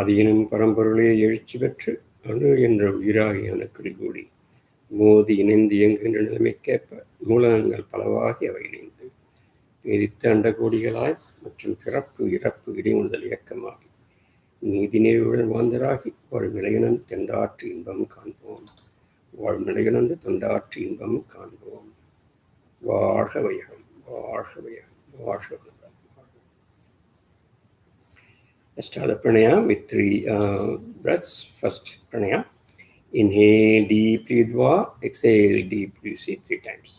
ஆதியினும் பரம்பொருளே எழுச்சி பெற்று அணு என்ற உயிராகிய அணுக்கள் கூடி மோதி இணைந்து இயங்குகின்ற நிலைமைக்கேற்ப மூலகங்கள் பலவாகி அவை இணைந்து பேதித்த அண்டகோடிகளாய் மற்றும் பிறப்பு இறப்பு இடைமுதல் இயக்கமாகி நீதி நிறைவுடன் மாந்தராகி வாழும் நிலையுணர்ந்து தெண்டாற்று இன்பம் காண்போம். வாழும் நிலையுணர்ந்து தொண்டாற்று இன்பம் காண்போம். வாழ்க வையகம், வாழ்க வையகம், வாழ்க வையகம். Let's start the pranayama with 3 breaths. First pranayama. Inhale deeply, Dva. Exhale deeply, see 3 times.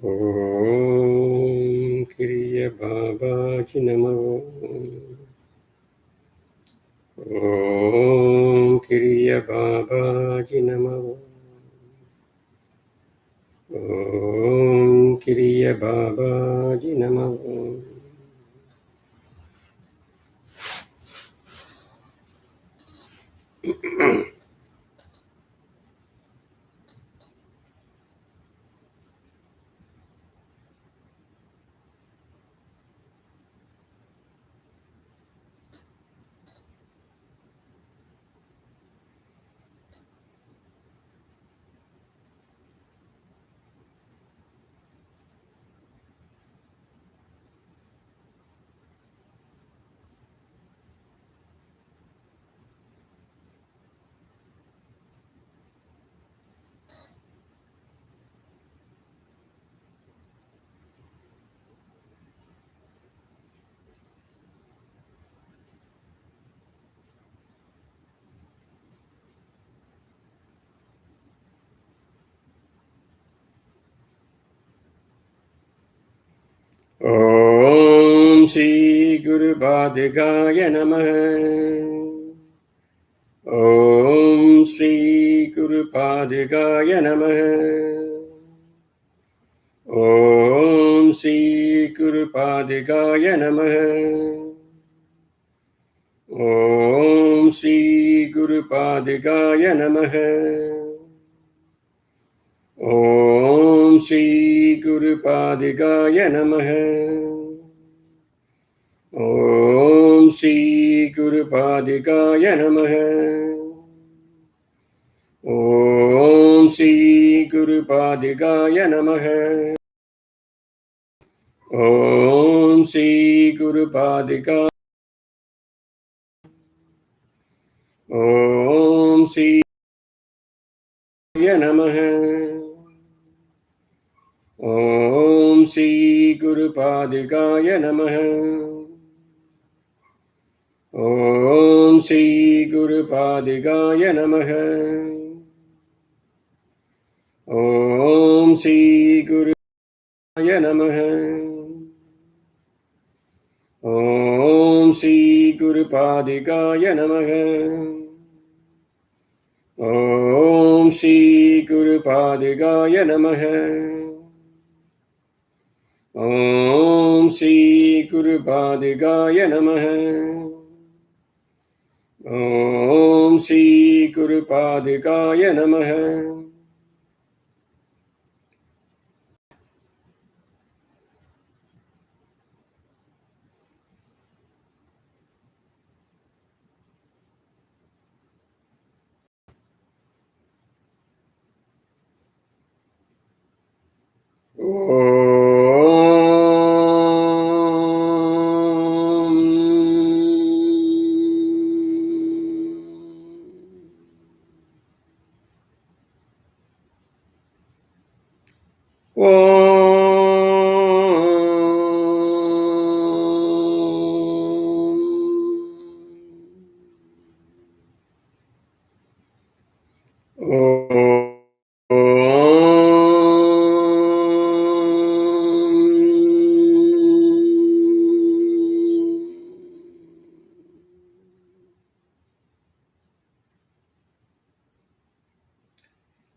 Om Kriya Babaji Namo. Om Kriya Babaji Namo. Om Kriya Babaji Namo. Om Shri Guru Bhadagaya Namaha. Om Shri Guru Bhadagaya Namaha. Om Shri Guru Bhadagaya Namaha. Om Shri Guru Bhadagaya Namaha. Om Shri Guru Bhadagaya Namaha. Om Shri Guru Bhadagaya Namaha. Om Shri Guru Bhadagaya Namaha. Om Shri Guru Bhadagaya. Om Shri Namaha. Om Shri Guru Bhadagaya Namaha. Om Shri Guru Bhadagaya Namaha. Om Shri Guru Namaha. Om Shri Guru Bhadagaya Namaha. Om Shri Guru Bhadagaya Namaha. Om Shri Guru Bhadagaya Namaha. Om Shri Guru Bhadagaya Namaha.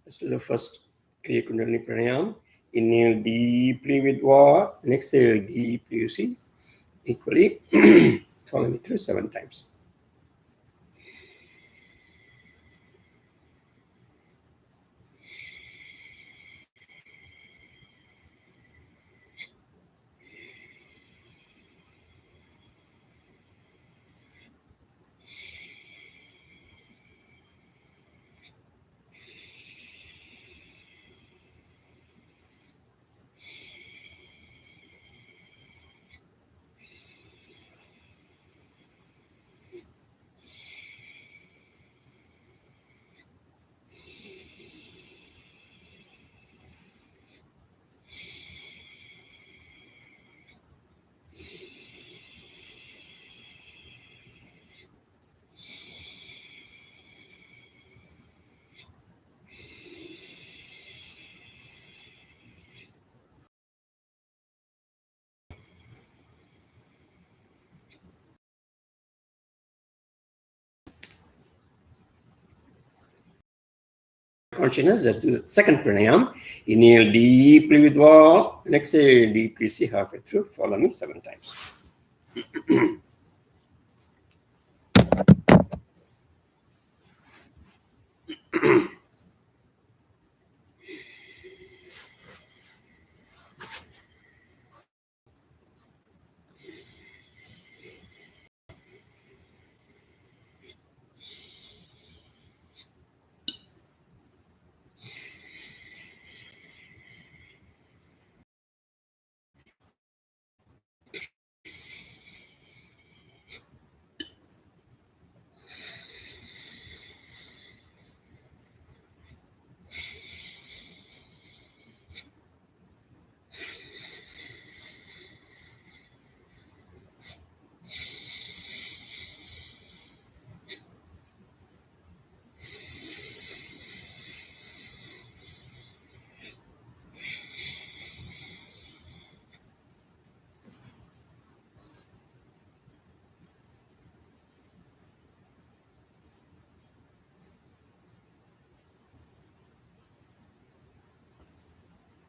Let's do the first Kriya Kundalini Pranayam. Inhale deeply with Va and exhale deeply, you see, equally. Follow me through 7 times. consciousness. That's the second pranayam. Inhale deeply with Va, and exhale deeply, see halfway through. Follow me 7 times.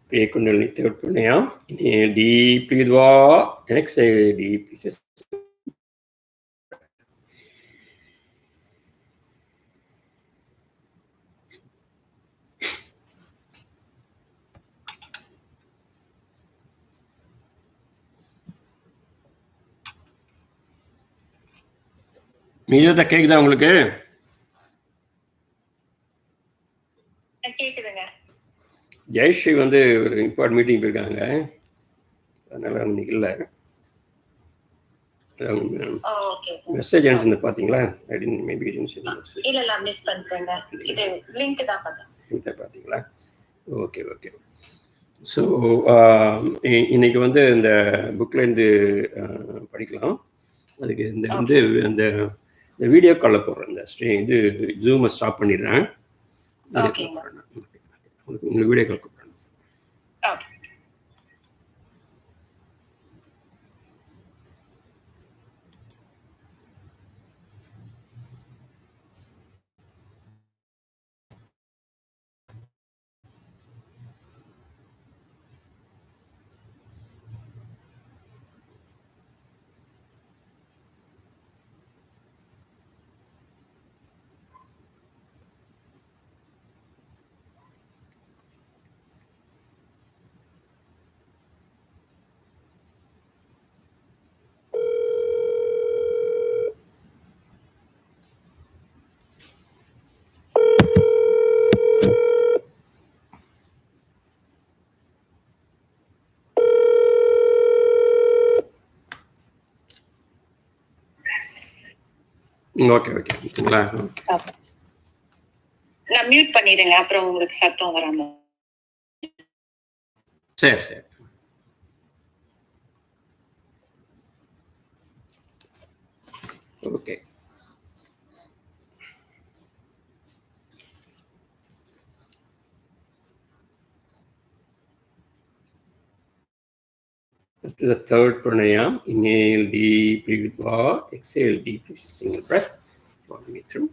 Kriya Kundalini, third pranayam. Inhale deeply with Va, and exhale deeply. மீதத்தை கேக்குதா உங்களுக்கு? ஜெயஸ்ரீ வந்து ஒரு impart meeting போயிருக்காங்க, அதனால இன்னைக்கு இல்லை. Message அனுப்பிச்சு பார்த்தீங்களா? மேபி இல்ல மிஸ் பண்ணிட்டேங்க. இது லிங்க் தான் பார்த்தீங்களா? Okay okay. ஸோ இன்னைக்கு வந்து இந்த புக்லேருந்து படிக்கலாம். அதுக்கு இந்த வந்து இந்த வீடியோ காலில் போடுறேன். இந்த இது ஜூமை ஸ்டாப் பண்ணிடுறேன். உங்களுக்கு வீடியோ கால் கூப்பிட்றேன். ஓகே ஓகே ஓகேங்களா? நான் மியூட் பண்ணிடுங்க, அப்புறம் உங்களுக்கு சத்தம் வராம. சரி சரி. Okay. To the third pranayam, inhale deeply with Va, exhale deeply, single breath. Follow me through.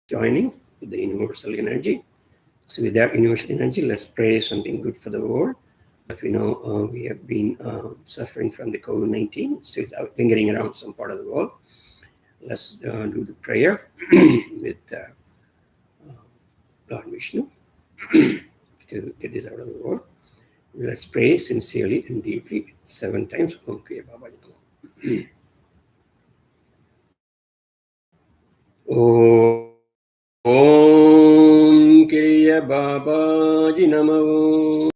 joining with the universal energy. So with that universal energy, let's pray something good for the world. If you know, we have been suffering from the COVID-19, still lingering around some part of the world. Let's do the prayer with Lord Vishnu to get this out of the world. Let's pray sincerely and deeply 7 times. Om Kriya Baba Namo. Om Kriya Baba Namo.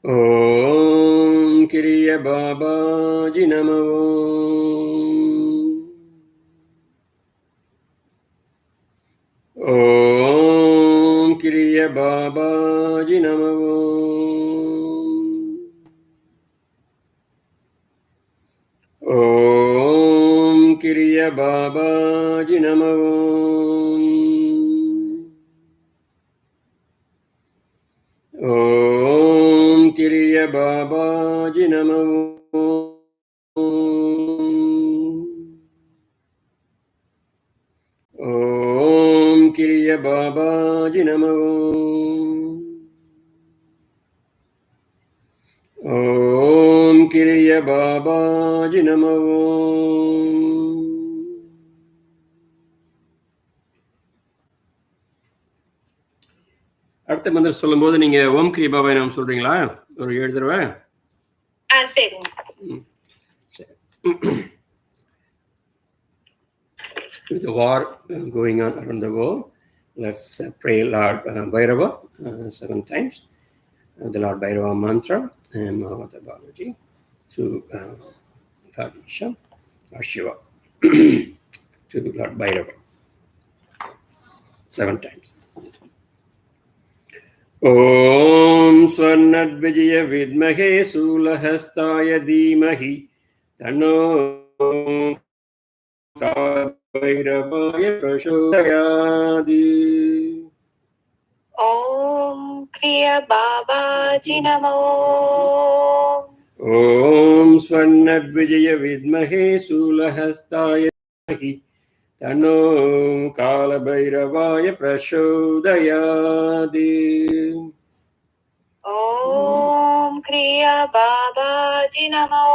Om Kriya Baba Namo. Om Kriya Baba Namo. Om Kriya Baba Namo. Om Kriya Baba Namo. Om Kriya Baba Namo. Om Kriya Baba Namo. அடுத்த மந்திரம் சொல்லும்போது நீங்க ஓம் கிரிய பாபாய் நாம் சொல்றீங்களா? ஒரு 7 தடவை. சரிங்க. With the war going on around the world, let's pray Lord Bhairava 7 times. The Lord Bhairava mantra and Mahavata Balaji through Lord Isha or Shiva to Lord Bhairava 7 times. Om Swarnadvijaya Vidmahe Sulahastaya Dhimahi Tanno Bhairavaya Prachodayadi. Om Kriya Baba Namo. Om Swarnadvijaya Vidmahe Sulahastaya Dhimahi Tanno Kalabhairavaya Prachodayadi. Om Kriya Baba Namo.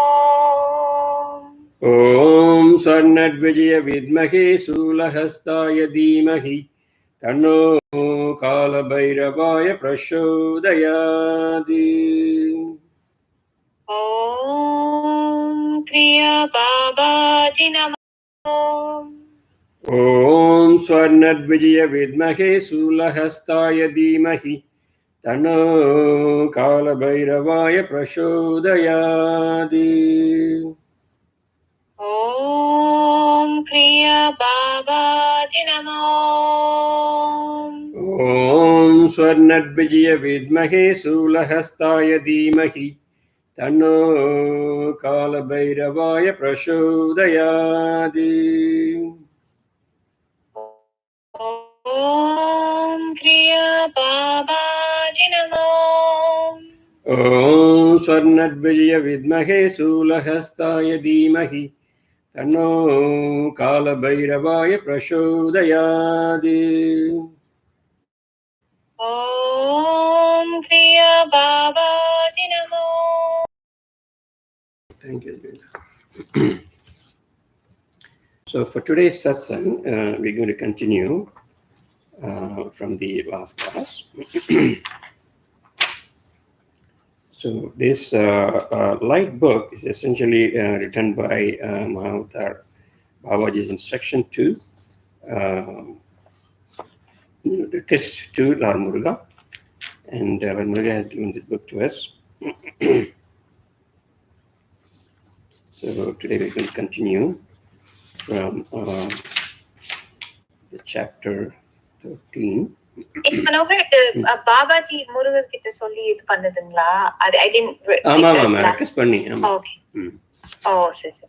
Om Swarnadvijaya Vidmahe Sulahastaya Dhimahi Tanno Kalabhairavaya Prachodayadi. Om Kriya Baba Namo. Om Swarnadvijaya Vidmahe Sulahastaya Dhimahi Tanno Kalabhairavaya Prachodayadi. Om Kriya Baba Namo. Om Swarnadvijaya Vidmahe Sulahastaya Dhimahi Tanno Kalabhairavaya Prachodayadi. Om Kriya Baba Namo. Om Swarnadvijaya Vidmahe Sulahastaya Dhimahi Tanno Kalabhairavaya Prachodayadi. Om Kriya Baba Namo. Thank you. So for today's satsang, we're going to continue from the last class. So this light book is essentially written by Mahavatar Babaji's instruction to request to Lord Muruga, and Lord Muruga has given this book to us. So today we're going to continue from the chapter 13. Babaji Murugar கிட்ட சொல்லி இது பண்ணதுங்களா? அது I did ஆமா request பண்ணி. ஆமா. Okay. ஓ சரி.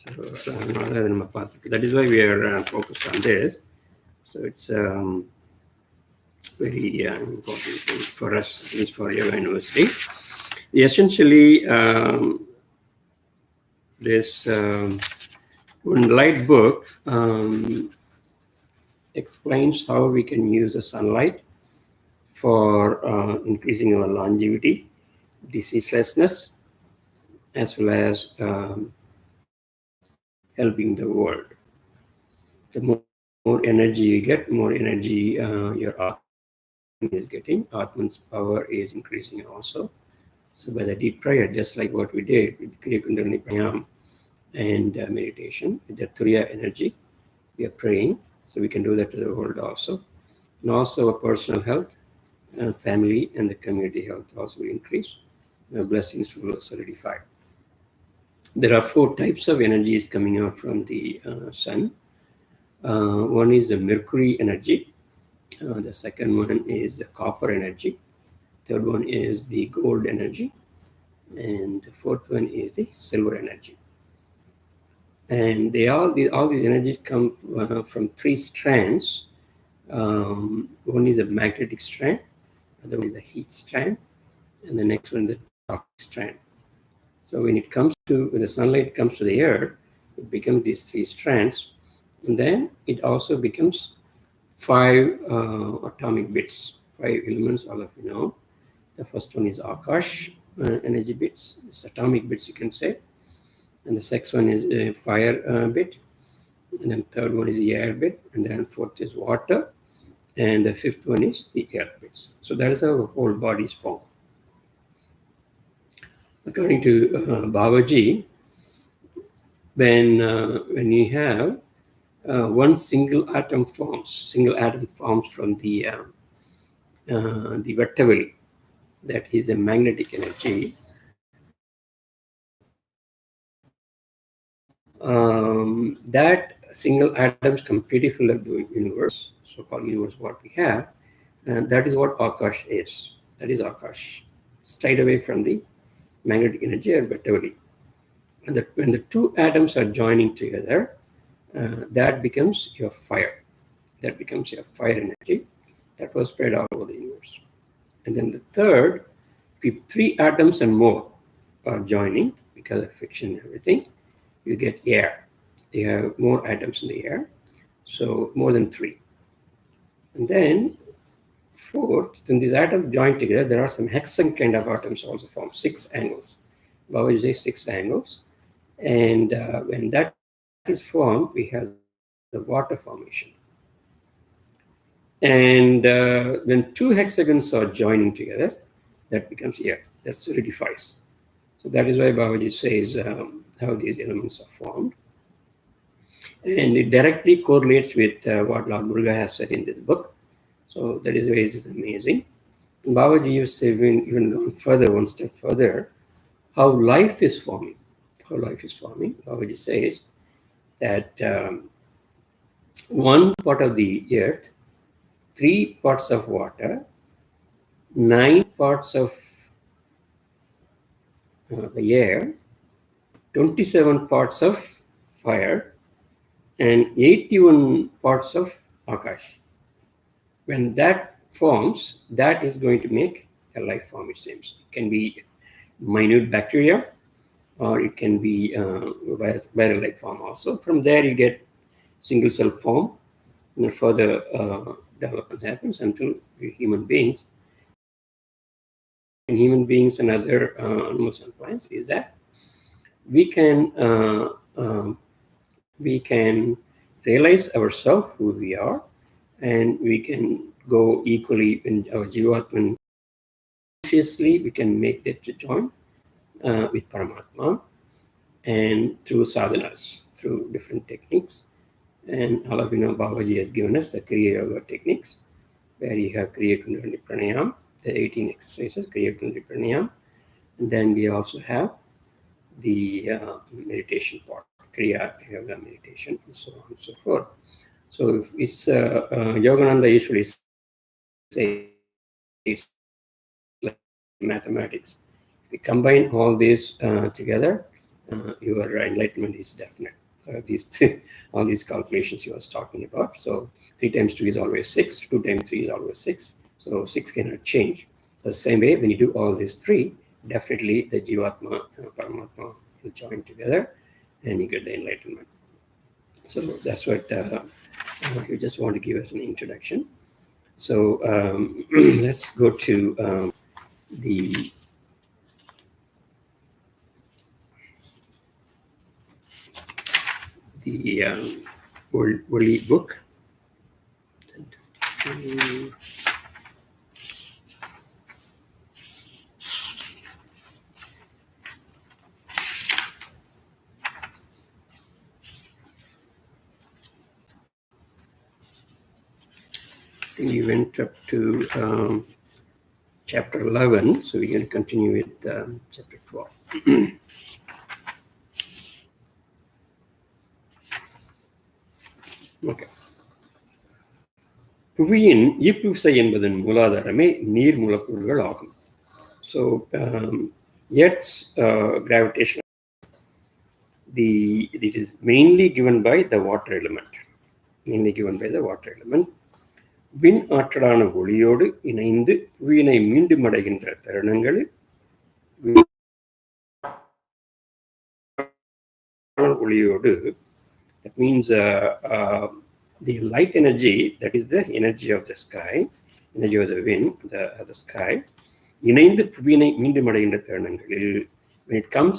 So that is why we are focused on this. So it's very important for us, at least for Yoga University. Essentially, this one light book explains how we can use the sunlight for increasing our longevity, diseaselessness, as well as helping the world. The more energy you get, more energy your Atman is getting. Atman's power is increasing also. So by the deep prayer, just like what we did with Kriya Pranayam and meditation, with the Kriya energy, we are praying. So we can do that to the world also. And also our personal health, family, and the community health also will increase. The blessings will solidify. There are 4 types of energies coming out from the sun. One is the mercury energy. The second one is the copper energy. Third one is the gold energy. And the fourth one is the silver energy. And all these energies come from 3 strands. One is a magnetic strand, the other one is a heat strand, and the next one is a toxic strand. So when the sunlight comes to the earth, it becomes these 3 strands, and then it also becomes 5 atomic bits, 5 elements, all of you know. The first one is Akash energy bits, it's atomic bits, you can say. And the second one is a fire bit, and then third one is the air bit, and then fourth is water, and the fifth one is the air bits. So that is how the whole body is formed. According to Babaji, when you have one single atom forms from the Vettavali, that is a magnetic energy. That single atoms completely fill up the universe, so-called universe what we have, and that is what Akash is. That is Akash, straight away from the magnetic energy or Vettavali. And when the 2 atoms are joining together, that becomes your fire. That becomes your fire energy that was spread all over the universe. And then the third, if 3 atoms and more are joining because of friction and everything, you get air. You have more atoms in the air, so more than 3. And then fourth, when these atoms join together, there are some hexagon kind of atoms also formed, 6 angles. Babaji says 6 angles. And when that is formed, we have the water formation. And when 2 hexagons are joining together, that becomes air. That solidifies. So that is why Babaji says how these elements are formed. And it directly correlates with what Lord Muruga has said in this book. So that is why it is amazing. And Babaji has even gone further, one step further, how life is forming. How life is forming. Babaji says that 1 part of the earth, 3 parts of water, 9 parts of the air, 27 parts of fire, and 81 parts of Akash. When that forms, that is going to make a life form, it seems. It can be minute bacteria, or it can be viral-like form also. From there, you get single cell form, and further development happens until human beings. In human beings and other animals and plants is that we can realize ourselves who we are, and we can go equally in our Jivatman. Consciously, we can make that to join with Paramatma, and through sadhanas, through different techniques. And all of you know, Babaji has given us the Kriya Yoga techniques, where you have Kriya Pranayam, the 18 exercises, Kriya Pranayam. And then we also have the meditation part, Kriya Yoga meditation, and so on and so forth. So it's Yogananda usually say it's like mathematics. If you combine all these together, your enlightenment is definite. So all these calculations he was talking about. So 3 times 2 is always 6, 2 times 3 is always 6. So 6 cannot change. So the same way, when you do all these 3, definitely the Jivatma and Paramatma will join together and you get the enlightenment. So that's what you just want to give us an introduction. So let's go to the Worldly book. I think we went up to chapter 11, so we're going to continue with chapter 12. Okay. புவியின் ஈர்ப்பு விசை என்பதன் மூலாதாரமே நீர் மூலக்கூறுகள் ஆகும். So Earth's gravitation, it is mainly given by the water element. விண் ஆற்றலான ஒளியோடு இணைந்து புவியினை மீண்டும் அடைகின்ற தருணங்களில் ஒளியோடு, that means the light energy, that is the energy of the sky, energy of the wind, the sky, இணைந்து புவியினை மீண்டும் அடைகின்ற தருணங்களில், when it comes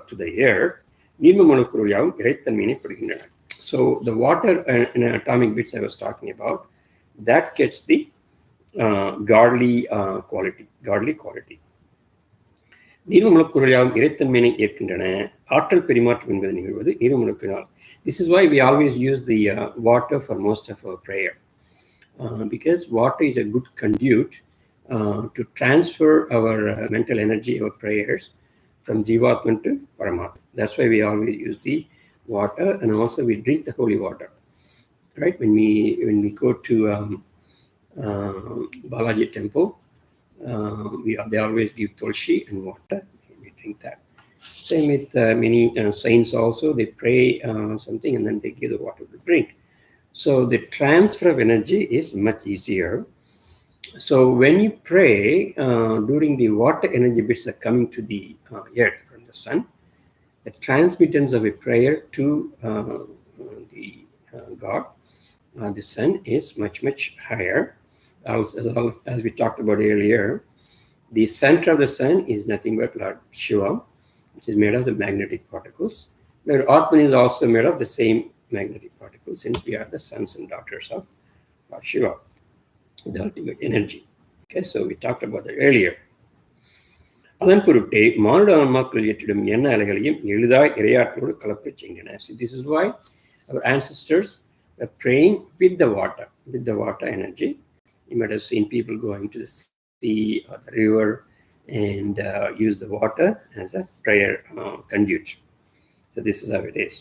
to the earth, நீர்ம மூலக்கூறுகள் யாவும் இறைத்தன்மையினை பெறுகின்றன. So the water in atomic bits I was talking about, that gets the godly quality. நீர்ம மூலக்கூறுகள் யாவும் இறைத்தன்மையினை ஏற்கின்றன. ஆற்றல் பெரிமாற்றம் என்பது நிகழ்வது நீர்ம மூலக்கூறுகளால். This is why we always use the water for most of our prayer, because water is a good conduit to transfer our mental energy, our prayers, from Jivatman to Paramatma. That's why we always use the water, and also we drink the holy water. Right? When we go to Balaji temple, they always give tulsi and water. We drink that. Same with many saints also. They pray something and then they give the water to drink. So the transfer of energy is much easier. So when you pray, during the water energy bits are coming to the earth from the sun, the transmittance of a prayer to the God, the sun, is much higher. As we talked about earlier, the center of the sun is nothing but Lord Shiva, which is made of the magnetic particles. But Atman is also made of the same magnetic particles, since we are the sons and daughters of Lord Shiva, the ultimate energy. Okay, so we talked about that earlier. அதன் பொருட்டே மானுட ஆன்மாக்கள் ஏற்றிடும் எண்ண அலைகளையும் எளிதாய் இரையாற்றலோடு கலப்பச் செய்கின்றன. So this is why our ancestors were praying with the water energy. You might have seen people going to the sea or the river and use the water as a prayer conduit. So this is how it is.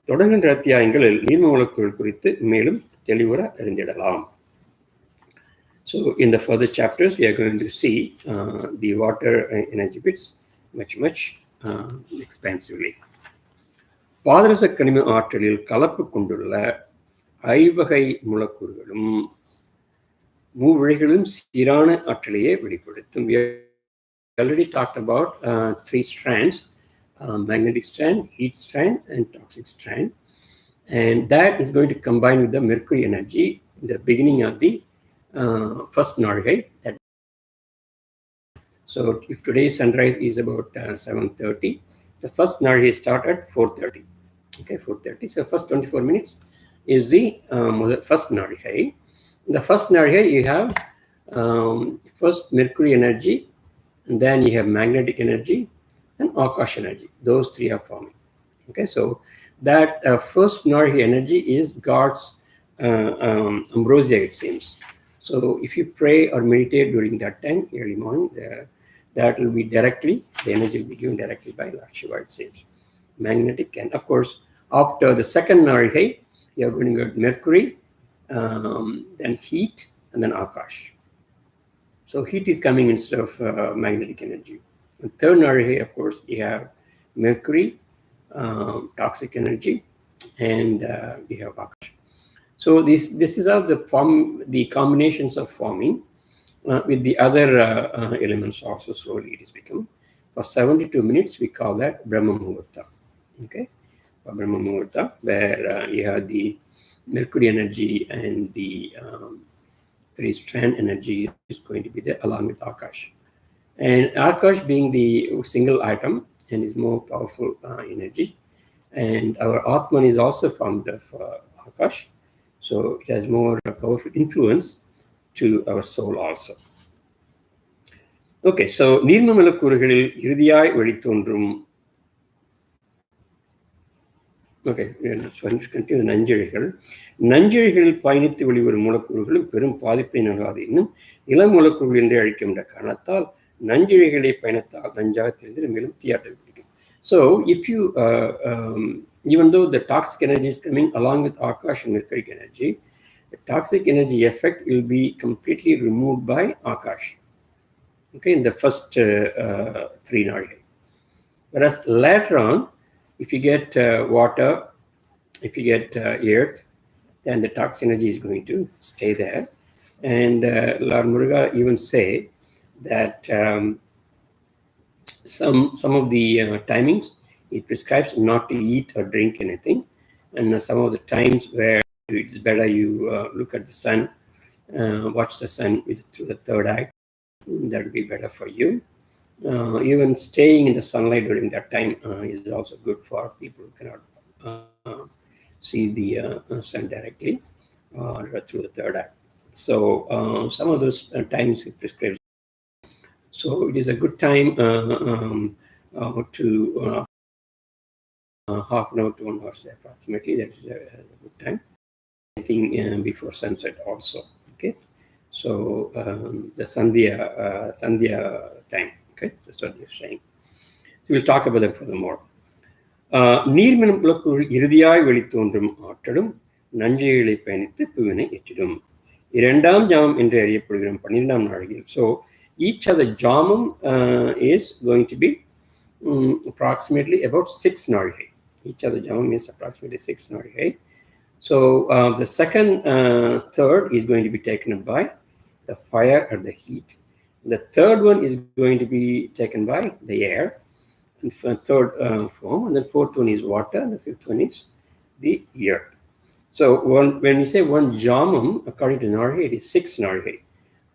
தொடர்கின்ற அத்தியாயங்களில் நீர்ம மூலக்கூறுகள் குறித்து மேலும் தெளிவுற அறிந்திடலாம். So in the further chapters, we are going to see the water energy bits much expansively. பாதரச கனிம ஆற்றலில் கலப்பு கொண்டுள்ள ஐவகை மூலக்கூறுகளும் மூவழிகளும் சீரான ஆற்றலையே வெளிப்படுத்தும். We already talked about 3 strands, magnetic strand, heat strand, and toxic strand, and that is going to combine with the mercury energy in the beginning of the first Narigai. So if today's sunrise is about 7:30, the first Narigai start at 4:30. Okay, 4:30. So first 24 minutes is the first Narigai. In the first Narigai, you have first mercury energy, and then you have magnetic energy and Akash energy. Those 3 are forming. Okay, so that first Narigai energy is God's ambrosia, it seems. So if you pray or meditate during that time, early morning, that will be directly, the energy will be given directly by Lord Shiva, it seems. Magnetic, and of course, after the second Narigai, you are going to get mercury, then heat, and then Akash. So heat is coming instead of magnetic energy. And third Narigai, of course, you have mercury, toxic energy, and we have Akash. So this is how the combinations of forming, with the other elements also slowly it is become. For 72 minutes, we call that Brahma Muhurta. Okay, Brahma Muhurta, where you have the Mercury energy and the three-strand energy is going to be there along with Akash. And Akash being the single atom and is more powerful energy. And our Atman is also formed of Akash. So it has more powerful influence to our soul also. Okay, so நீர்ம மூலக்கூறுகளில் இறுதியாய் வெளித்தோன்றும் நஞ்சிழைகளில் பயணித்து வெளிவரும் மூலக்கூறுகளும் பெரும் பாதிப்பை நல்காது இன்னும் இள மூலக்கூறுகள் என்றே அழைக்கின்ற காரணத்தால் நஞ்சிழைகளை பயணத்தால் நஞ்சாக தெரிந்து மேலும் தீயாட்டல் பிடிக்கும். So if you even though the toxic energy is coming along with Akash and Mercuric energy, the toxic energy effect will be completely removed by Akash. Okay, in the first 3 nadigai. Whereas later on, if you get water, if you get earth, then the toxic energy is going to stay there. And Lord Muruga even say that some of the timings it prescribes not to eat or drink anything, and some of the times where it's better you look at the sun, watch the sun through the third eye. That will be better for you. Even staying in the sunlight during that time is also good for people who cannot see the sun directly or through the third eye. So some of those times it prescribes. So it is a good time to half an hour to 1 hour approximately. That's a good time. I think before sunset also. Okay. So the Sandhya time. Okay, that's what you're saying. So we'll talk about that furthermore. நீர்ம மூலக்கூறுகள் இறுதியாய் வெளித்தோன்றும் ஆற்றலும் நஞ்சுகளை பயணித்து புவினை ஏற்றிடும். இரண்டாம் ஜாமம் என்று அறியப்படுகிற 12ஆம் நாழிகையில். So each of the jamam is going to be approximately about 6 nadigai. Each of the jamam is approximately 6 nadigai. So the second third is going to be taken up by the fire or the heat. The third one is going to be taken by the air, and third form, and the fourth one is water, and the fifth one is the earth. So when you say 1 jamam, according to Narigai, it is 6 nadigai.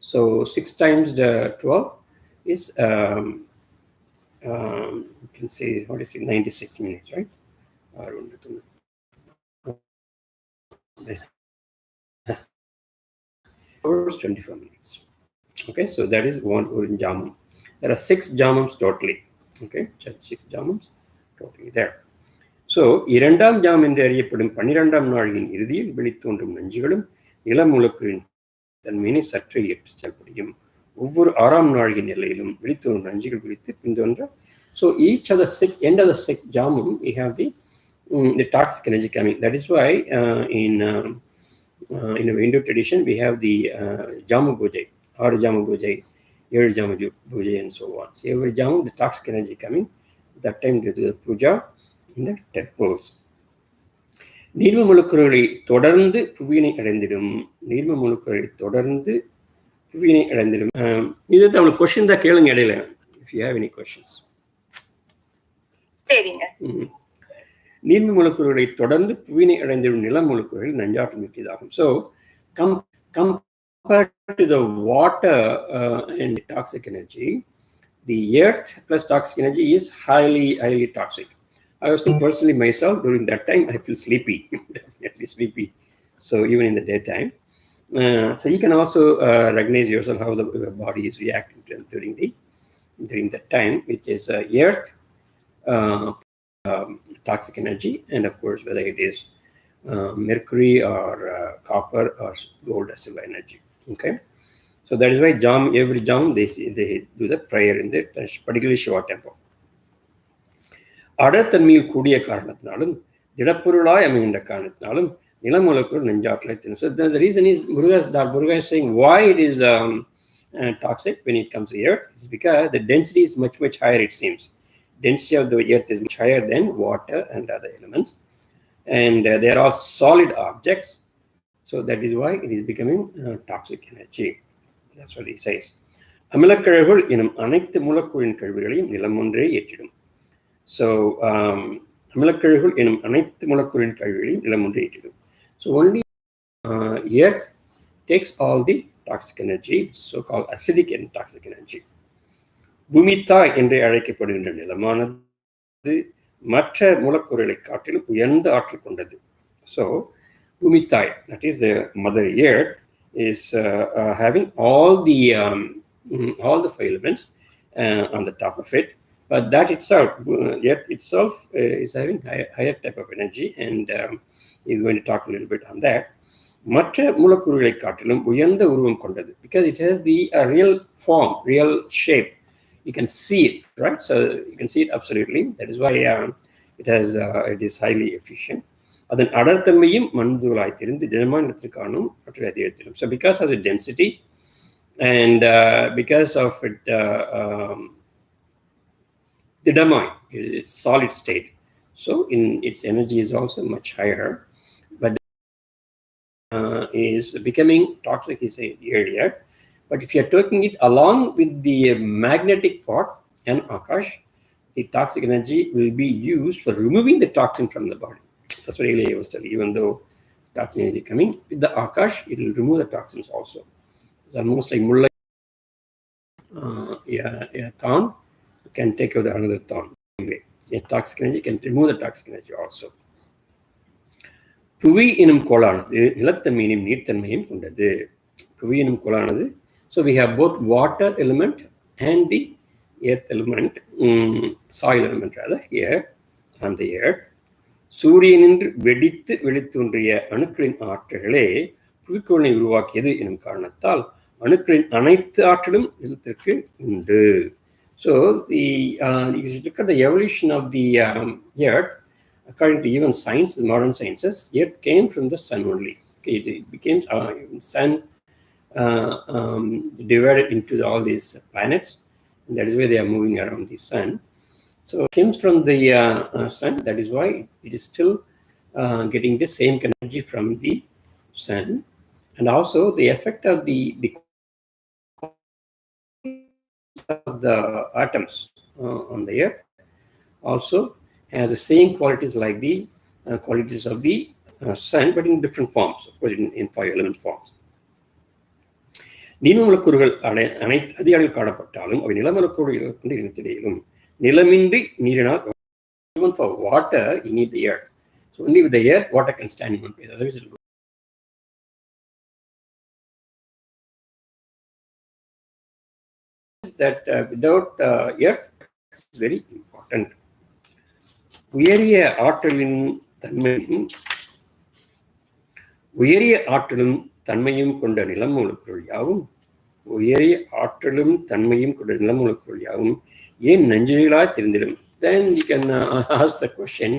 So 6 times the 12 is you can say, what is it, 96 minutes, right? 24 minutes. Okay, so that is 1 jamam. There are 6 jamams totally. Okay, just 6 jamams totally there. So இரண்டாம் ஜாமம் என்று அறியப்படும் 12ஆம் நாழிகையின் இறுதியில் வெளித்தோன்றும் நஞ்சுகளும் நிலமூலக்கூறின் தன்மையினை சற்று ஏற்று செயல்படும். ஒவ்வொரு 6ஆம் நாழிகை நிலையிலும் வெளித்தோன்றும் நஞ்சுகள் குறித்து பின்தொன்ற. So each of the 6 end of the 6 jamam we have the toxic energy coming. That is why in our Hindu tradition we have the Jamu Pujai, 6 Jamu Pujai, 7 Jamu Pujai, and so on. So every Jamu, the toxic energy coming. That time they do the puja in the temples. நீர்ம மூலக்கூறுகளை தொடர்ந்து புவியினை அடைந்திடும். நீர்ம மூலக்கூறுகளை தொடர்ந்து புவியினை அடைந்திடும். இது Tamil question தான் கேளுங்க இடையில. If you have any questions. சரிங்க. நீர்ம மூலக்கூறுகளை தொடர்ந்து புவியினை அடைந்திடும் நில மூலக்கூறுகள் நஞ்சாற்றல் மிக்கதாகும். So compared to the water and toxic energy, the earth plus toxic energy is highly toxic. I was saying personally myself, during that time I feel sleepy, definitely sleepy. So even in the daytime, so you can also recognize yourself how the body is reacting during that time, which is earth, toxic energy, and of course whether it is mercury or copper or gold or silver energy. Okay, so that is why every jam they do the prayer in the particularly Shiva temple. அடத்தன்மையில் கூடிய காரணத்தினாலும் திடப்பொருளாய் அமைகின்ற காரணத்தினாலும் நிலமூலக்கூறு நஞ்சாற்றலை தினம். So the reason is Muruga is saying why it is toxic when it comes to the earth. It's because the density is much higher, it seems. Density of the earth is much higher than water and other elements, and they are all solid objects. So that is why it is becoming toxic energy. That's what he says. அமிலக்கழிவுகள் எனும் அனைத்து மூலக்கூறின் கழிவுகளையும் நிலம் ஒன்றே ஏற்றிடும். So அமிலக்கழிவுகள் எனும் அனைத்து மூலக்கூறின் கழிவுகளையும் நிலம் ஒன்றே ஏற்றிடும். So only earth takes all the toxic energy, so-called acidic and toxic energy. பூமித்தாய் என்று அழைக்கப்படுகின்ற நிலமானது மற்ற மூலக்கூறுகளை காட்டிலும் உயர்ந்த ஆற்றல் கொண்டது. So பூமித்தாய், that is the mother earth, is having all the five elements on the top of it, but that itself, earth itself is having higher type of energy, and he's going to talk a little bit on that. மற்ற மூலக்கூறுகளை காட்டிலும் உயர்ந்த உருவம் கொண்டது, because it has the real form, real shape. You can see it, right? So you can see it absolutely. That is why it is highly efficient. அதன் அடர்த்தன்மையும் மண்துகளாய் தெரிந்து திடமான இடத்திற்கானும் ஆற்றலை அதிகரித்திடும். So because of the density and because of it, திடமாய், it's solid state. So in its energy is also much higher, but is becoming toxic is earlier. But if you're taking it along with the magnetic part and Akash, the toxic energy will be used for removing the toxin from the body. That's what I was telling you. Even though toxin energy coming with the Akash, it will remove the toxins also. It's almost like Muruga. Thorn can take out another thorn. A toxic energy can remove the toxic energy also. புவி எனும் கோளானது நிலத்தன்மையும் நீர்த்தன்மையும் கொண்டது. புவி எனும் கோளானது, so we have both water element and the earth element, soil element rather, here on the earth. சூரியனின்று வெடித்து வெளித்தோன்றிய அணுக்களின் ஆற்றல்களே புவிக்கோளை உருவாக்கியது எனும் காரணத்தால் அணுக்களின் அனைத்து ஆற்றலும் நிலத்திற்கு உண்டு. So you look at the evolution of the earth. According to even science, modern sciences, Earth came from the sun only. Okay, it became sun divided into all these planets, and that is why they are moving around the sun. So it comes from the sun. That is why it is still getting the same energy from the sun, and also the effect of the atoms on the earth also has the same qualities like the qualities of the sun, but in different forms, of course, in five element forms. நீர் மூலக்கூறுகள் அனைத்து அதிகாரிகள் காணப்பட்டாலும் அவை நிலமூலக்கூறுகள் கொண்டு இனத்திடையிலும் நிலமின்றி நீரினால், even for water you need the earth. So only with the earth water can stand in one place. Otherwise it will go. That without earth is very important. உயரிய ஆற்றலும் தன்மையும் கொண்ட நிலமூலக்கூறுகள் யாவும் ஏன் நஞ்சுகளாய் தெரிந்திடும்? Then you can ask the question,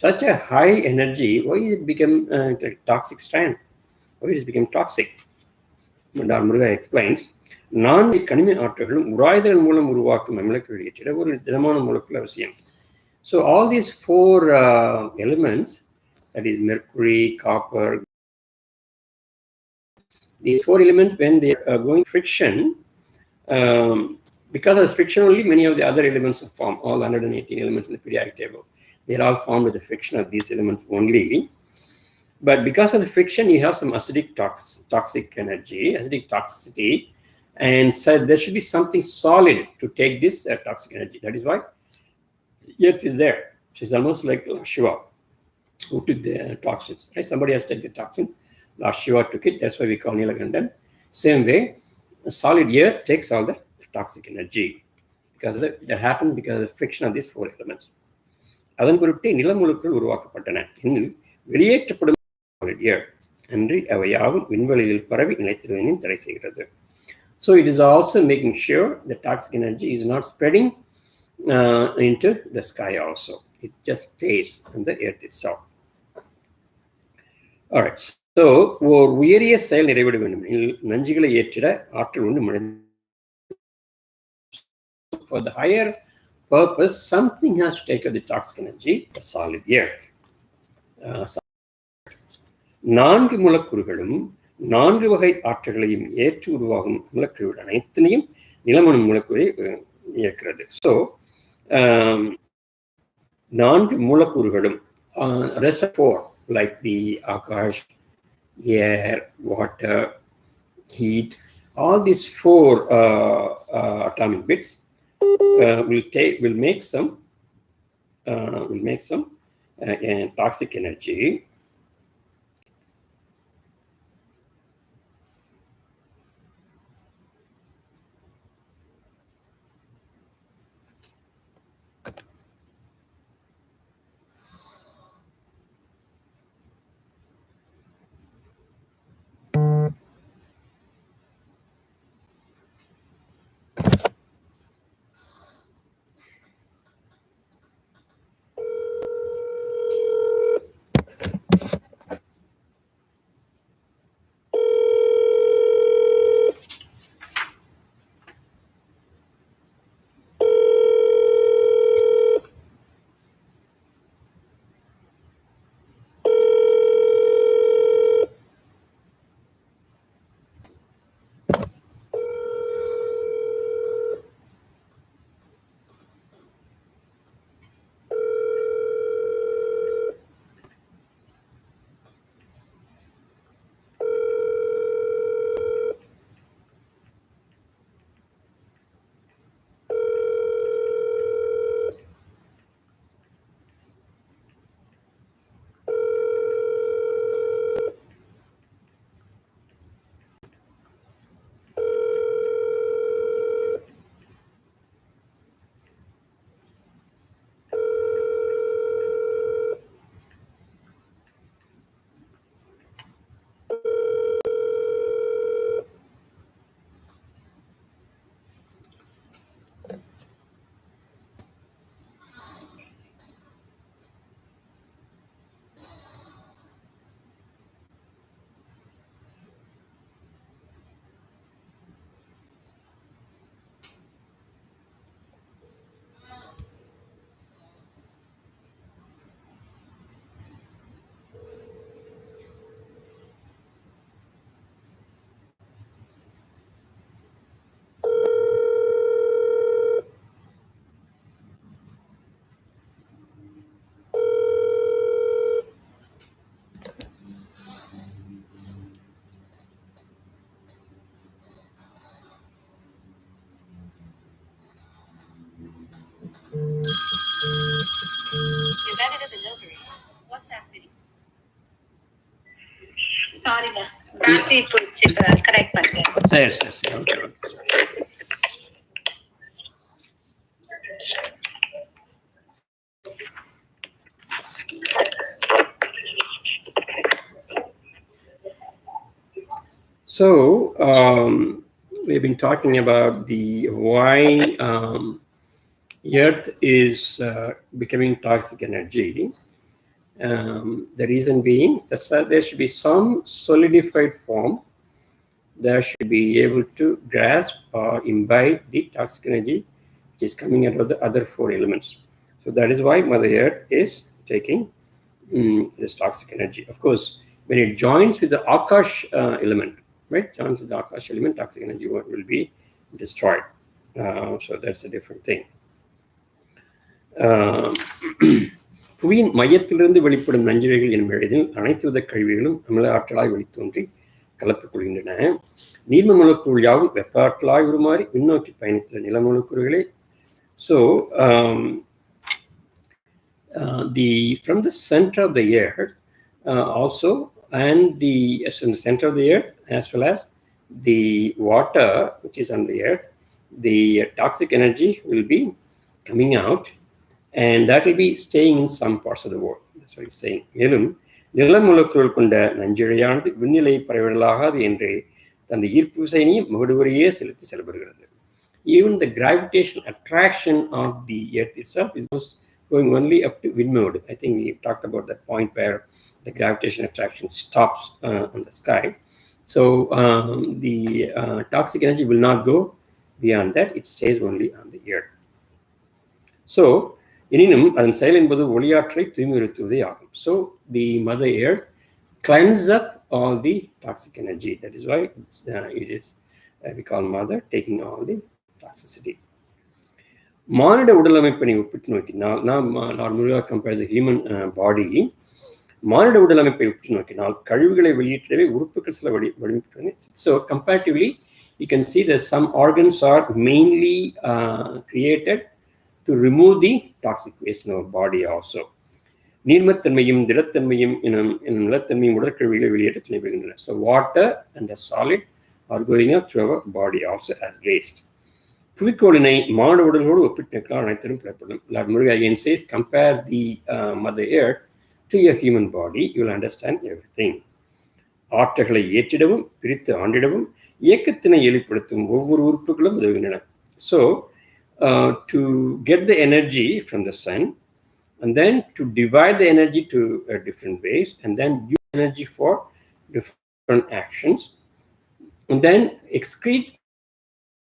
such a high energy, why it become toxic strand? Why it become toxic? Muruga explains, 4 கனிம ஆற்றல்களும் உராய்தல் மூலம் உருவாக்கும் அமிலக்கழிவு ஏற்றிட ஒரு திடமான மூலக்கூறு அவசியம். So all these 4 elements, that is mercury, copper, these 4 elements, when they are going friction, because of friction only many of the other elements are formed, all 118 elements in the periodic table. They are all formed with the friction of these elements only. But because of the friction, you have some acidic toxic energy, acidic toxicity, and so there should be something solid to take this toxic energy. That is why Earth is there. She's almost like Shiva, who took the toxins. Right? Somebody has taken the toxin. Lord Shiva took it. That's why we call Nilagandhan. Same way, a solid Earth takes all the toxic energy. Because that happened because of the friction of these 4 elements. அதன் பொருட்டே நிலமுழுக்கள் உருவாக்கப்பட்டன. வெளியேற்றப்படும் Earth அன்றி அவை யாவும் விண்வெளியில் பரவி நிலைத்திருவதையும் தடை செய்கிறது. So it is also making sure the toxic energy is not spreading into the sky also. It just stays on the earth itself. All right. So ஒரு உயரிய செயல் நிறைவேற வேண்டும் நஞ்சுகளை ஏற்றிட ஆற்றல் ஒன்று மனித. For the higher purpose, something has to take out the toxic energy, the solid earth. 4 மூலக்கூறுகளும் 4 வகை ஆற்றல்களையும் ஏற்று உருவாகும் மூலக்கூறுகள் அனைத்தினையும் நிலமணு மூலக்கூறை இயக்கிறது. ஸோ 4 மூலக்கூறுகளும் rest 4 like the akash, air, water, heat, all these 4 atomic bits will make some toxic energy. சாரிங்க, பேட்டரி போயிடுச்சு. கரெக்ட் பண்ணுங்க. சரி சரி சரி, okay. So we've been talking about why Earth is becoming toxic energy. The reason being that there should be some solidified form that should be able to grasp or imbibe the toxic energy which is coming out of the other 4 elements. So that is why Mother Earth is taking this toxic energy. Of course, when it joins with the Akash element, right? Joins with the Akash element, toxic energy will be destroyed. So that's a different thing. புவியின் மையத்திலிருந்து வெளிப்படும் நஞ்சுரைகள் எனும் எளிதில் அனைத்து வித கழிவுகளும் அமில ஆற்றலாய் வெளித்தோன்றி கலப்பு கொள்கின்றன. நீர்ம மூலக்கூறு யாவும் வெப்ப ஆற்றலாய் உருமாறி விண்ணோக்கி பயணித்த நில மூலக்கூறுகளே. So from the center of the earth also, and from the center of the earth as well as the water which is on the earth, the toxic energy will be coming out. And that will be staying in some parts of the world. That's what he's saying. மேலும் நில மூலக்கூறுகள் கொண்ட நஞ்சுழையானது விண்ணிலை பரவிடலாகாது என்று தந்த ஈர்ப்பு விசையினையும் முகடுவரையே செலுத்தி செயல்படுகிறது. Even the gravitational attraction of the earth itself is going only up to wind mode. I think we talked about that point where the gravitational attraction stops on the sky. So the toxic energy will not go beyond that. It stays only on the earth. So எனினும் அதன் செயல் என்பது ஒளியாற்றலை தூய்மைப்படுத்துவதே ஆகும். So the Mother Earth cleanses up all the toxic energy. That is why it is we call mother taking all the toxicity. மானிட உடலமைப்பை ஒப்பிட்டு நோக்கினால், நான் முருகா compares the human body. மானிட உடலமைப்பை ஒப்பிட்டு நோக்கினால் கழிவுகளை வெளியேற்றவே உறுப்புகள் சில வடிவமைப்பு. So comparatively you can see that some organs are mainly created to remove the toxic waste in our body also. நீர்மத்தன்மையும் திடத்தன்மையும் நிலத்தன்மையும் உடற்கழிவுகளை வெளியேற்ற துணைபுரிகின்றன. So water and the solid are going up through our body also as waste. புவிக்கோளினை மானிட உடலோடு ஒப்பிட்டு அனைத்திலும் பிளப்படும். Lord Muruga again says, compare the Mother Earth to your human body, you will understand everything. ஆற்றல்களை ஏற்றிடவும் பிரித்து ஆண்டிடவும் இயக்கத்தினை வெளிப்படுத்தும் ஒவ்வொரு உறுப்புகளும் உதவுகின்றன. So to get the energy from the sun and then to divide the energy to different ways and then use energy for different actions and then excrete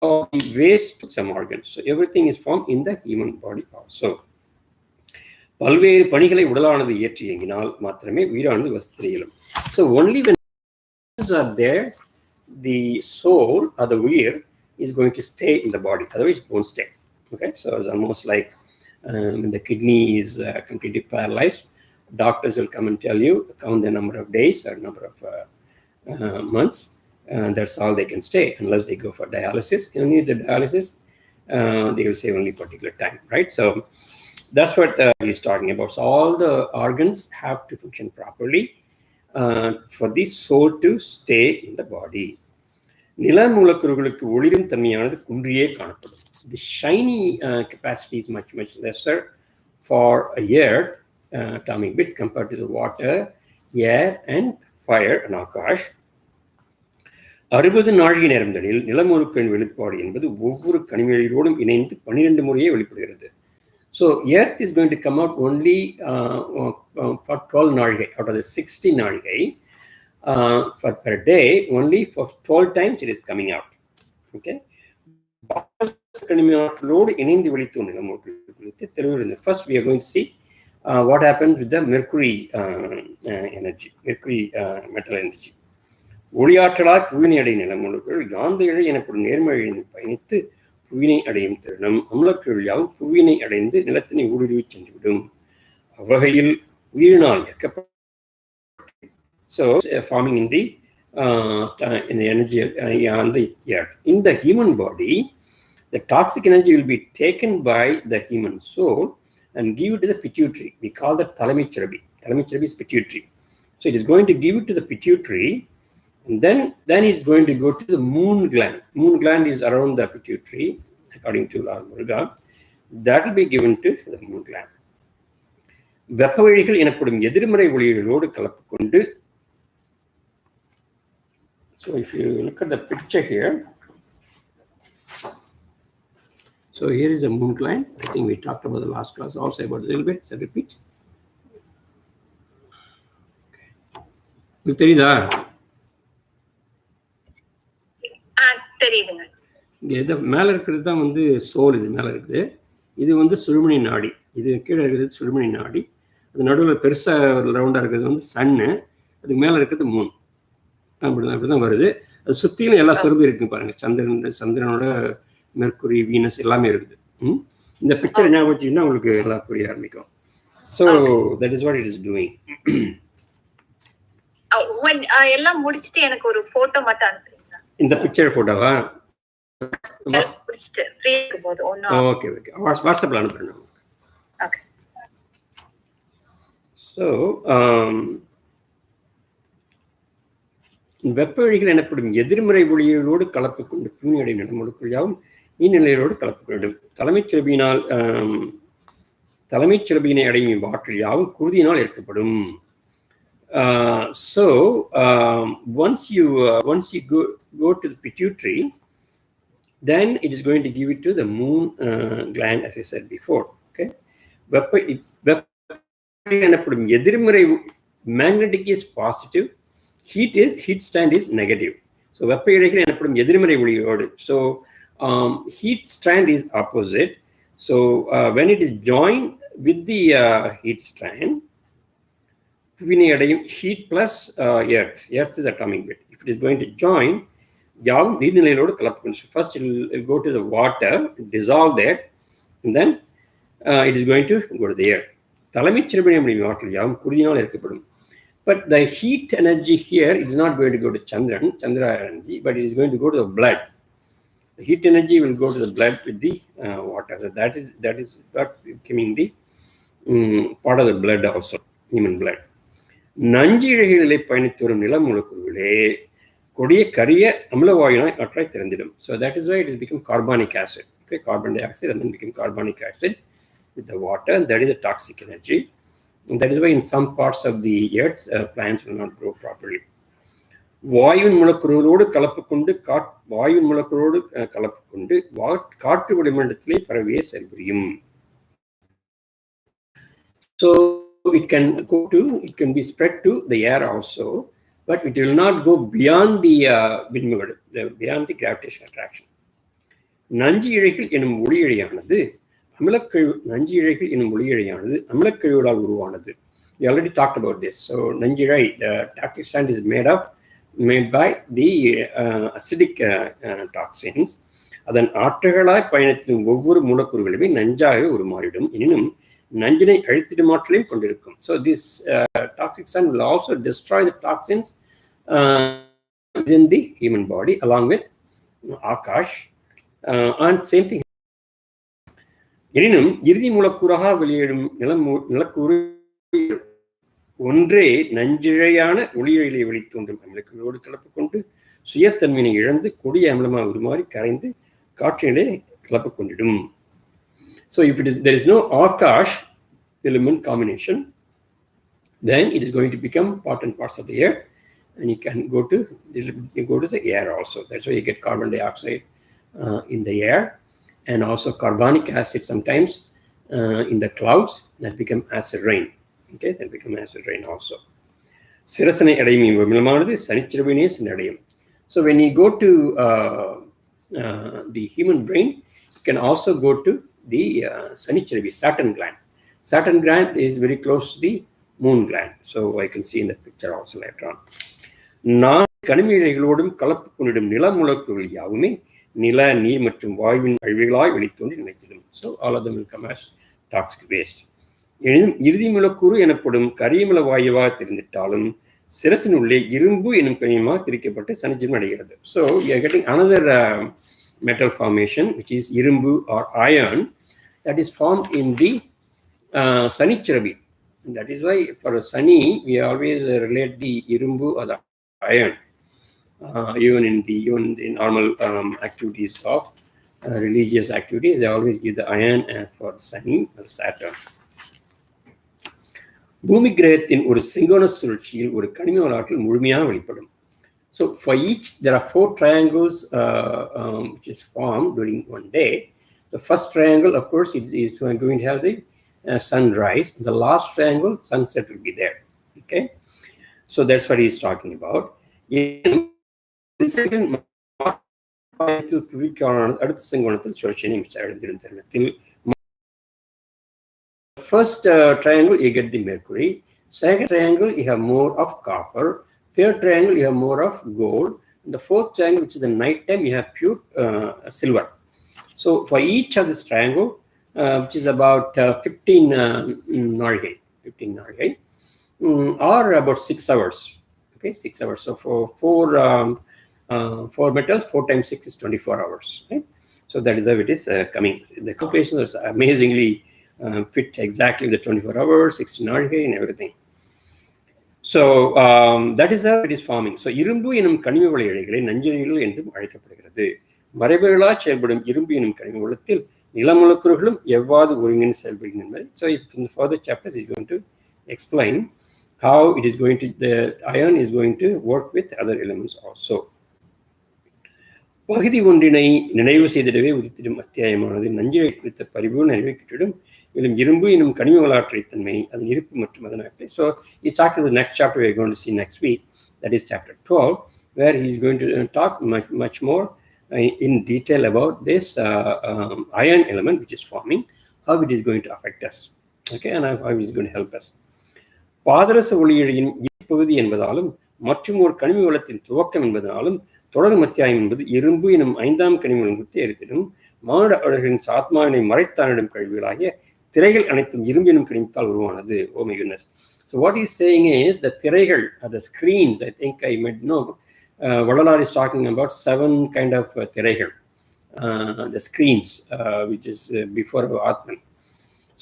all the waste to some organs. So everything is formed in the human body also. பல்வேறு பணிகளை உடலானது ஏற்றி இயங்கினால் மாத்திரமே உயிரானது வசித்து இயலும். So only when are there, the soul or the weir is going to stay in the body, otherwise it won't stay. Okay, so it's almost like when the kidney is completely paralyzed, doctors will come and tell you, count the number of days or number of months, and that's all they can stay unless they go for dialysis. Only the dialysis they will say only particular time, right? So that's what he's talking about. So all the organs have to function properly for the soul to stay in the body. நில மூலக்கூறுகளுக்கு ஒளிரும் தன்மையானது குன்றியே காணப்படும். The shiny capacity is much lesser for a earth atomic bits compared to the water, air and fire and akash. 60 நாழிகை நேரங்களில் நிலமூலக்கூறின் வெளிப்பாடு என்பது ஒவ்வொரு கனிமொழியோடும் இணைந்து 12 முறையே வெளிப்படுகிறது. So earth is going to come out only for 12 நாழிகை out of the 60 நாழிகை for per day. Only for 12 times it is coming out. Okay. கனிமொழியோடு இணைந்து வெளித்தோன்றும் நிலமூலக்கூறு குறித்து தெளிவு. First we are going to see what happens with the mercury energy, mercury metal energy. ஒளியாற்றலால் புவியினை அடையும் நிலமூலக்கூறுகள் காந்த இழை எனப்படும் நேர்மறையில் பயணித்து புவியினை அடையும் தருணம் அம்லக்கூறுகள் யாவும் புவியினை அடைந்து நிலத்தினை ஊடுருவி சென்றுவிடும். அவ்வகையில் உயிரினால் இயக்கப்பட்ட so forming in the energy on the earth. In the human body, the toxic energy will be taken by the human soul and give it to the pituitary. We call that thalamichrabi. Thalamichrabi is pituitary. So it is going to give it to the pituitary, and then it's going to go to the moon gland. Moon gland is around the pituitary, according to Lord Muruga. That will be given to the moon gland. வெப்பவழிகள் எனப்படும் எதிர்மறை ஒளிகளோடு கலப்பு கொண்டு. So if you look at the picture here, so here is a moon gland. I think we talked about the last class also about a little bit. So repeat. Okay. தெரியுதா? தெரியுதுங்க. இங்க மேல இருக்கிறது தான் வந்து சோல். இது மேல இருக்குது. இது வந்து சுழுமணி நாடி. இது கீழே இருக்கிறது சுழுமணி நாடி. அது நடுவில் பெருசா ரவுண்டா இருக்கிறது வந்து சன்னு. அதுக்கு மேல இருக்கிறது மூன். அப்படிதான் வருது. அது சுத்திலும் எல்லா சொருபம் இருக்கு பாருங்க. சந்திரனோட மெர்க்குரி, வீனஸ் எல்லாமே இருக்குது. இந்த பிக்சர் ஞாபகம் வச்சுன்னா உங்களுக்கு எல்லாம் புரிய ஆரம்பிக்கும். So that is what it is doing. எல்லாம் முடிச்சிட்டு எனக்கு ஒரு போட்டோ மட்டும் அனுப்புறீங்களா? இந்த பிக்சர் போட்டோவா? முடிச்சிட்டு ஃப்ரீ இருக்கும்போது ஓகே வாட்ஸ்அப்ல அனுப்புறேன். ஓகே. So வெப்பவழிகள் எனப்படும் எதிர்மறை ஒளிகளோடு கலப்பு கொண்டு பூனியடை நிலமூலக்கூறாவும் நீர்நிலையோடு கலப்பு கொண்டும் தலைமைச் சிறப்பினை அடையும் ஆற்றல் யாவும் குருதியினால் ஏற்கப்படும். So once you go to the pituitary, then it is going to give it to the moon gland, as I said before. Okay. எனப்படும் எதிர்மறை magnetic is positive, heat strand is negative. So வெப்ப இழைகள் எனப்படும் எதிர்மறை ஒளியோடு. So heat strand is opposite. So when it is joined with the heat strand, புவினை அடையும் heat plus earth. Earth is atomic weight. If it is going to join, யாவும் நீர்நிலையோடு கலப்பு. First it will go to the water, dissolve there, and then it is going to go to the air. தலைமைச் சிறுபிணையம் ஆற்றல் யாவும் குருதியினால் இருக்கப்படும். But the heat energy here is not going to go to Chandra energy, but it is going to go to the blood. The heat energy will go to the blood with the water. So that is what becoming the part of the blood also, human blood. நஞ்சு இழைகளிலே பயணித்து வரும் நிலமூலக்கூறுகளே கொடிய கரிய அமிலவாயுனாய் ஆற்றாய் திறந்திடும். So that is why it has become carbonic acid. Okay, carbon dioxide and then become carbonic acid with the water, and that is a toxic energy. And that is why in some parts of the earth plants will not grow properly. வாயுவின் மூலக்கூறுகளோடு கலப்பு கொண்டு காற்று வளிமண்டலத்திலே பரவிய செயல்புரியும். So it can be spread to the air also, but it will not go beyond the beyond the gravitational attraction. நஞ்சு இழைகள் எனும் ஒளியிழையானது அமிலக்கழிவுகளால் உருவானது. We already talked about this. So நஞ்சு இழை, the toxic sand is made by the acidic toxins. அதன் ஆற்றல்களாய் பயணத்தின் ஒவ்வொரு மூலக்கூறுகளுமே நஞ்சாக உருமாறிடும். எனினும் நஞ்சினை அழித்திடும் ஆற்றலையும் கொண்டிருக்கும். So this toxic sand will also destroy the toxins within the human body along with Akash, and same thing. எனினும் இறுதி மூலக்கூறாக வெளியிடும் நிலக்கூறு ஒன்றே நஞ்சிழையான ஒளியிழையை வெளித்தோன்றும் அமிலக்கூறோடு கலப்பு கொண்டு சுயத்தன்மையை இழந்து கொடிய அமிலமாக உருமாறி கரைந்து காற்றினிலே கலப்பு கொண்டிடும். So if there is no Akash element combination, then it is going to become part and parcel of the air, and you go to the air also. That's why you get carbon dioxide in the air, and also carbonic acid sometimes in the clouds that become acid rain. Okay, that become acid rain also. Sirasane adayum vimilamanadu sanichiruvine sinadayum. So when you go to the human brain, you can also go to the sanichiravi, Saturn gland. Saturn gland is very close to the moon gland. So I can see in the picture also later on. கனிமீழைகளோடும் கலப்பு கொண்டிடும் நில மூலக்கூறுகள் யாவுமே நில நீர் மற்றும் வாயுவின் அழிவுகளாய் வெளித்தோன்றி நிலைத்திடும். So all of them will come as toxic waste. எனினும் இறுதி மூலக்கூறு எனப்படும் கரியமில வாயுவாக தெரிந்திட்டாலும் சிரசினுள்ளே இரும்பு எனும் கனிமமாக திரிக்கப்பட்டு சனிஜம் அடைகிறது. So we are getting another metal formation, which is irumbu or iron, that is formed in the sanichiravi. That is why for a sani we always relate the irumbu or the iron, even in the normal activities of religious activities, they always give the iron for sani or Saturn. பூமி கிரகத்தின் ஒரு செங்கோண சுழற்சியில் ஒரு கனிம ஆற்றல் முழுமையாக வெளிப்படும். So for each, there are 4 triangles which is formed during one day. The first triangle, of course, is going to have the sunrise. The last triangle, sunset will be there. Okay, so that's what he's talking about. அடுத்த செங்கோணத்தில் சுழற்சியை அடைந்திடும் தருணத்தில் first triangle you get the mercury, second triangle you have more of copper, third triangle you have more of gold, and the fourth triangle, which is the night time, you have pure silver. So for each of this triangle, which is about 15 Nargai, or about 6 hours. Okay, 6 hours. So for 4 metals, 4 times 6 is 24 hours. Right? So that is how it is coming. The calculations are amazingly fit exactly the 24 hours, 16 Nargai, and everything. So that is how it is forming. So இரும்பு எனும் கனிம வள இழைகளை நஞ்சிழைகள் என்றும் அழைக்கப்படுகிறது. மரபுகளாக செயல்படும் இரும்பு எனும் கனிம வளத்தில் நிலமூலக்கூறுகளும் எவ்வாறு ஒருங்கிணைந்து செயல்படுகின்றன. So in the further chapters is going to explain how it is going to, the iron is going to work with other elements also. பகுதி ஒன்றினை நினைவு செய்திடவே உதித்திடும் அத்தியாயமானது நஞ்சிழை குறித்த பரிபூர்ண அறிவை கிட்டிடும். மேலும் இரும்பு எனும் கனிம வளாற்றை தன்மை, அதன் இருப்பு மற்றும் அதன் ஆற்றலை. So it's talking about the next chapter we are going to see next week, that is chapter 12, where he is going to talk much more in detail about this iron element which is forming, how it is going to affect us, okay, and how it is going to help us. பாதரச ஒளியிழையின் இப்பகுதி என்பதாலும் மற்றும் ஒரு கனிம வளத்தின் துவக்கம் என்பதனாலும் தொடரும் அத்தியாயம் என்பது இரும்பு எனும் 5ஆம் கனிம வளம் குறித்து எடுத்திடும் மானுட அழகின் சாத்மாவினை மறைத்தானிடும் கழிவுகளாகிய திரைகள் அனைத்தும் இரும்பு எனும் கனிமத்தால் உருவானது. Oh my goodness. So what he's saying is the திரைகள், the screens, I think I might know, Vadalar is talking about 7 kind of திரைகள், the screens, which is before Atman.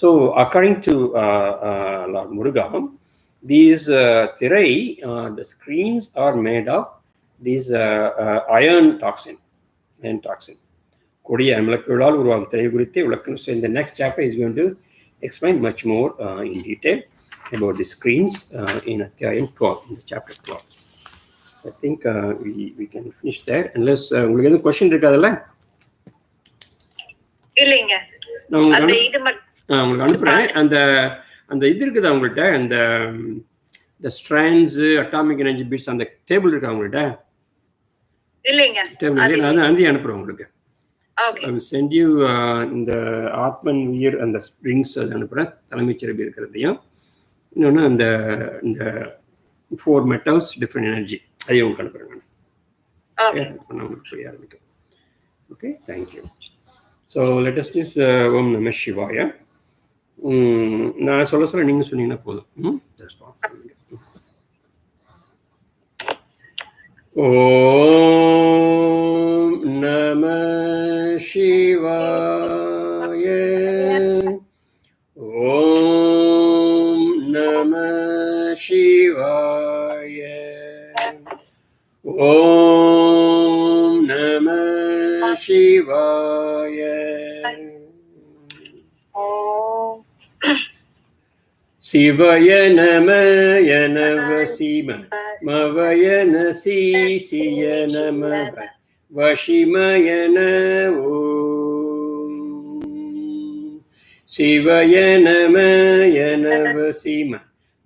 So according to Lord Muruga, these thirai, the screens are made of these iron toxin. கொடிய அமிலக்களால் உருவாகும் திரை குறித்து விளக்கம். So in the next chapter is going to explain much more in detail about the screens in Adhyayam 12, in the chapter 12. So I think we can finish there unless உங்களுக்கு எதுவும் question இருக்காதுல்ல? இல்லைங்க. நான் உங்களுக்கு அனுப்புறேன். அந்த இது இருக்குதா உங்கள்கிட்ட, அந்த ஸ்ட்ராண்ட்ஸ் அட்டாமிக் எனர்ஜி பிட்ஸ் அந்த டேபிள் இருக்கா உங்கள்கிட்ட? இல்லைங்க. டேபிள் நான் அனுப்புறேன் உங்களுக்கு. I will send you இந்த ஆத்மன் உயிர் அந்த ஸ்ப்ரிங்ஸ் அது அனுப்புகிறேன், தலைமைச் சிறப்பு இருக்கிறதையும். இன்னொன்று அந்த 4 மெட்டல்ஸ் டிஃப்ரெண்ட் எனர்ஜி அதையும் உங்களுக்கு அனுப்புகிறேன் நான். உங்களுக்கு புரிய ஆரம்பிக்கும். Okay, thank you. So let us this ஓம் நம சிவாய. நான் சொல்ல நீங்கள் சொன்னீங்கன்னா போதும். ஓம் நம சிவாய. ஓம் நம சிவாய. ஓம் நம சிவாய. சிவய நம யனவ சிம மவயன சிய நம வஷிமயன ஓம். சிவய நம யனவ சிம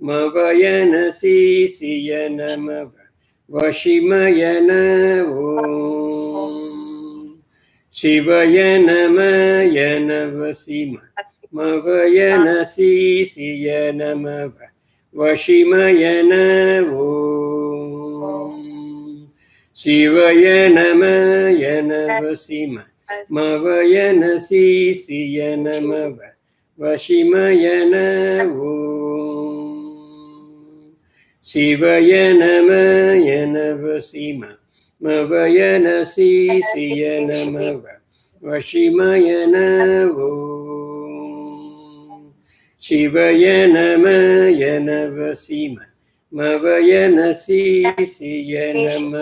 மவயன சிய நம வஷிமயன ஓம். சிவய நம யனவ சிம மவயன சிய நம வஷிமயன ஓம். சிவய நம யனவ சிம மவயன சிய நம வஷிமயன ஓம். சிவய நம யனவ சிம மவயன சிய நம வஷிமயன ஓம். சிவய நம யனவ சிம மவயன சிய நம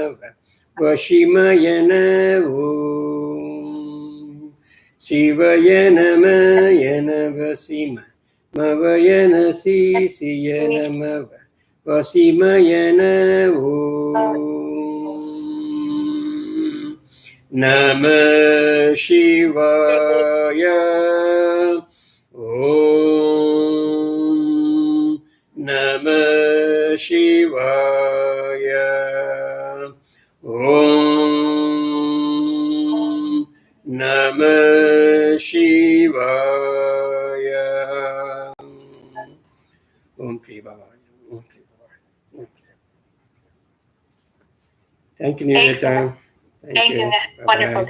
வஷிமயன ஓம். சிவய நம யனவ சிம மவயன சிய நம வஷிமயன ஓம். நம சிவாய. ஓம் நம சிவாய. ஓம் நம சிவாய. ஓம் கிருபாய. ஓம் கிருபாய. Thank you, Nirita. Thank you. Wonderful.